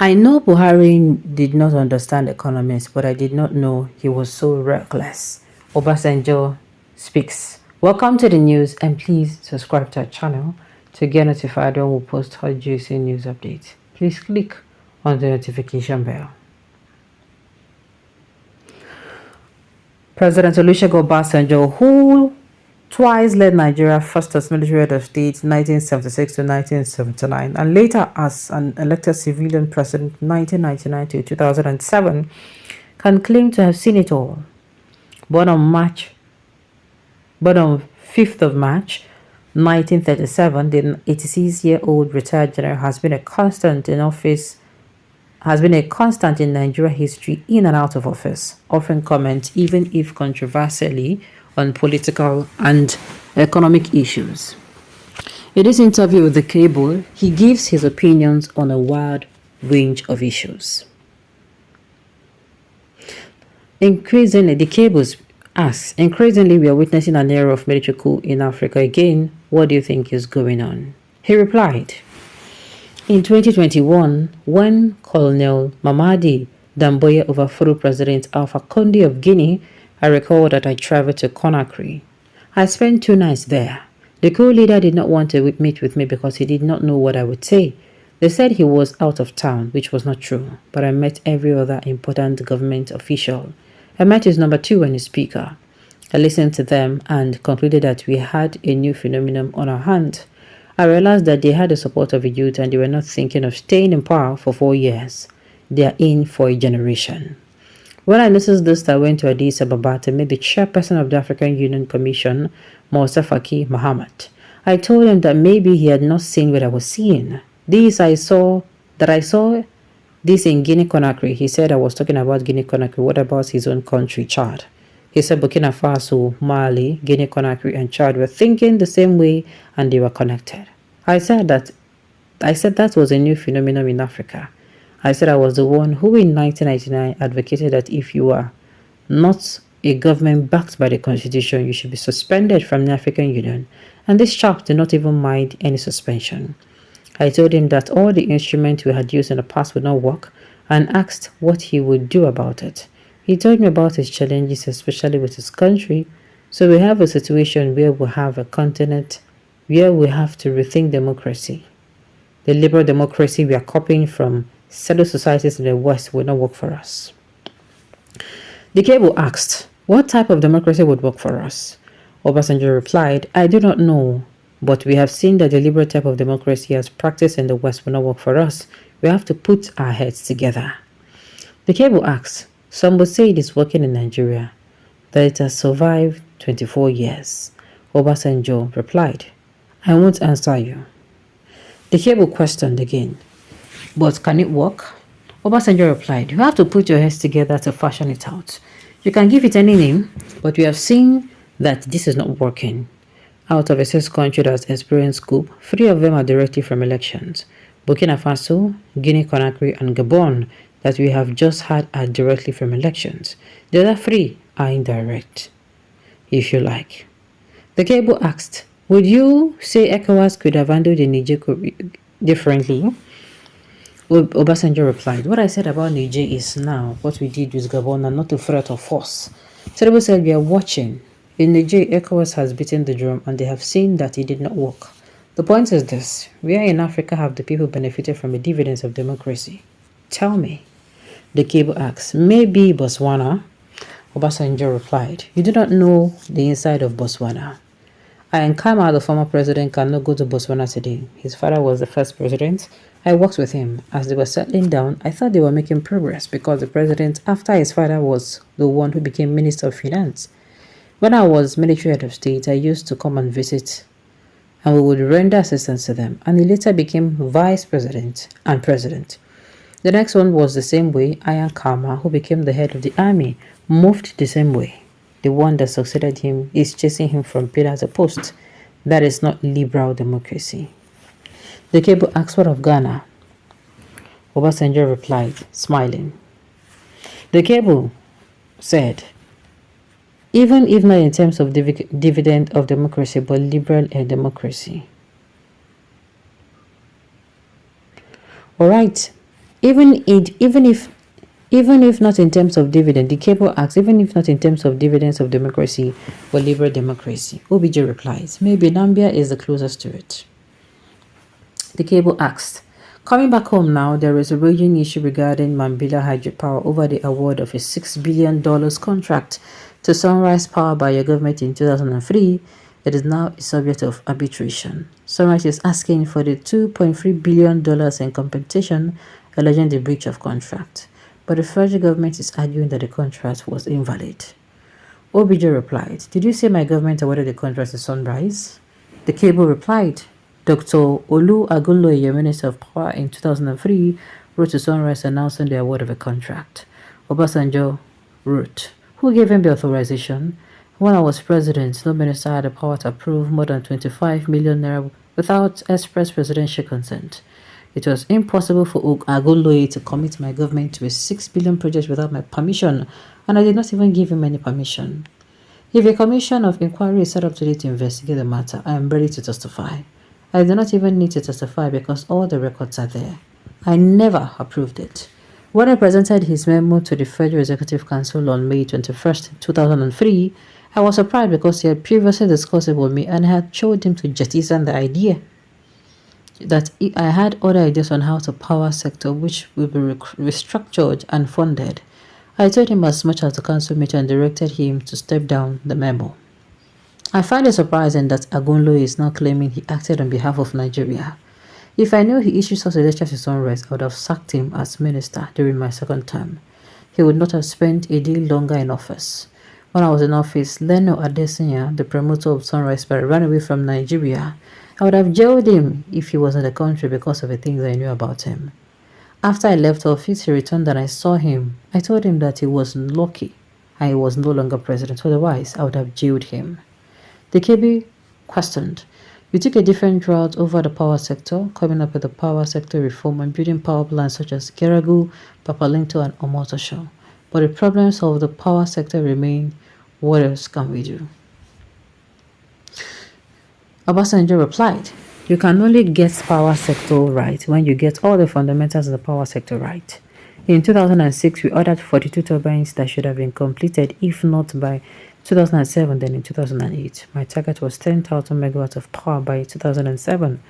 I know Buhari did not understand economics, but I did not know he was so reckless. Obasanjo speaks. Welcome to the news, and please subscribe to our channel to get notified when we post hot juicy news updates. Please click on the notification bell. President Olusegun Obasanjo, who twice led Nigeria first as military head of state 1976 to 1979 and later as an elected civilian president 1999 to 2007, can claim to have seen it all. Born on 5th of March 1937, the 86-year-old retired general has been a constant in Nigeria history in and out of office, offering comments, even if controversially, on political and economic issues. In this interview with The Cable, he gives his opinions on a wide range of issues. Increasingly, The Cable asks, increasingly we are witnessing an era of military coup in Africa again. What do you think is going on? He replied, in 2021, when Colonel Mamadi Damboye overthrew President Alpha Conde of Guinea, I recall that I traveled to Conakry. I spent 2 nights there. The coup leader did not want to meet with me because he did not know what I would say. They said he was out of town, which was not true, but I met every other important government official. I met his number 2 and his speaker. I listened to them and concluded that we had a new phenomenon on our hands. I realized that they had the support of the youth and they were not thinking of staying in power for 4 years. They are in for a generation. When I noticed this, I went to Addis Ababa to meet the chairperson of the African Union Commission, Moussa Faki Mohammed. I told him that maybe he had not seen what I was seeing. I saw this in Guinea-Conakry. He said I was talking about Guinea-Conakry. What about his own country, Chad? He said Burkina Faso, Mali, Guinea-Conakry, and Chad were thinking the same way and they were connected. I said that was a new phenomenon in Africa. I said I was the one who in 1999 advocated that if you are not a government backed by the constitution, you should be suspended from the African Union. And this chap did not even mind any suspension. I told him that all the instruments we had used in the past would not work and asked what he would do about it. He told me about his challenges, especially with his country. So we have a situation where we have a continent where we have to rethink democracy. The liberal democracy we are copying from settled societies in the West will not work for us. The Cable asked, what type of democracy would work for us? Obasanjo replied, I do not know, but we have seen that the liberal type of democracy as practiced in the West will not work for us. We have to put our heads together. The Cable asked, some would say it is working in Nigeria, that it has survived 24 years. Obasanjo replied, I won't answer you. The Cable questioned again, but can it work? Obasanjo replied, you have to put your heads together to fashion it out. You can give it any name, but we have seen that this is not working. Out of a 6 countries that has experienced coup, 3 of them are directly from elections. Burkina Faso, Guinea-Conakry, and Gabon that we have just had are directly from elections. The other 3 are indirect, if you like. The Cable asked, would you say ECOWAS could have handled the Niger coup differently? Obasanjo replied, what I said about Niger is now what we did with Gabon and not a threat of force. Tinubu said we are watching. In Niger, ECOWAS has beaten the drum and they have seen that it did not work. The point is this, where in Africa have the people benefited from the dividends of democracy? Tell me. The Cable asked, maybe Botswana. Obasanjo replied, you do not know the inside of Botswana. Nkama, the former president, cannot go to Botswana today. His father was the first president. I worked with him. As they were settling down, I thought they were making progress because the president, after his father, was the one who became Minister of Finance. When I was military head of state, I used to come and visit and we would render assistance to them. And he later became vice president and president. The next one was the same way. Nkama, who became the head of the army, moved the same way. The one that succeeded him is chasing him from pillar to post. That is not liberal democracy. The Cable asked, what of Ghana? Obasanjo replied, smiling. The Cable said, even if not in terms of dividend of democracy, but liberal democracy. All right. Even if not in terms of dividend, the cable asks, even if not in terms of dividends of democracy or liberal democracy, OBJ replies, maybe Nambia is the closest to it. The cable asked, coming back home now, there is a raging issue regarding Mambila Hydropower over the award of a $6 billion contract to Sunrise Power by your government in 2003. It is now a subject of arbitration. Sunrise is asking for the $2.3 billion in compensation, alleging the breach of contract. But the federal government is arguing that the contract was invalid. OBJ replied, did you say my government awarded the contract to Sunrise? The cable replied, Dr. Olu Agunloye, Minister of Power in 2003, wrote to Sunrise announcing the award of a contract. Obasanjo wrote, who gave him the authorization? When I was president, no minister had the power to approve more than 25 million naira without express presidential consent. It was impossible for Agunloye to commit my government to a 6 billion project without my permission, and I did not even give him any permission. If a commission of inquiry is set up today to investigate the matter, I am ready to testify. I do not even need to testify because all the records are there. I never approved it. When I presented his memo to the Federal Executive Council on May 21st, 2003, I was surprised because he had previously discussed it with me and I had showed him to jettison the idea that I had other ideas on how the power sector which will be restructured and funded. I told him as much as the council meeting and directed him to step down the memo. I find it surprising that Agunloye is now claiming he acted on behalf of Nigeria. If I knew he issued such a letter to Sunrise, I would have sacked him as minister during my second term. He would not have spent a day longer in office. When I was in office, Leno Adesanya, the promoter of Sunrise, ran away from Nigeria. I would have jailed him if he was in the country because of the things I knew about him. After I left office, he returned and I saw him. I told him that he was lucky and he was no longer president. Otherwise, I would have jailed him. The KB questioned, you took a different route over the power sector, coming up with the power sector reform and building power plants such as Geragu, Papalinto, and Omotosho. But the problems of the power sector remain. What else can we do? Obasanjo replied, you can only get power sector right when you get all the fundamentals of the power sector right. In 2006, we ordered 42 turbines that should have been completed, if not by 2007, then in 2008. My target was 10,000 megawatts of power by 2007.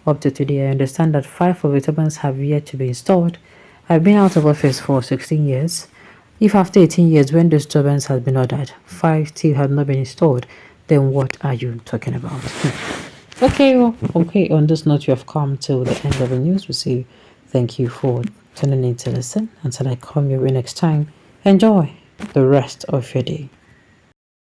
Up to today, I understand that 5 of the turbines have yet to be installed. I've been out of office for 16 years. If after 18 years, when those turbines have been ordered, 5 still have not been installed, then what are you talking about? Okay, on this note, you have come to the end of the news. We say thank you for tuning in to listen. Until I come your way next time, enjoy the rest of your day.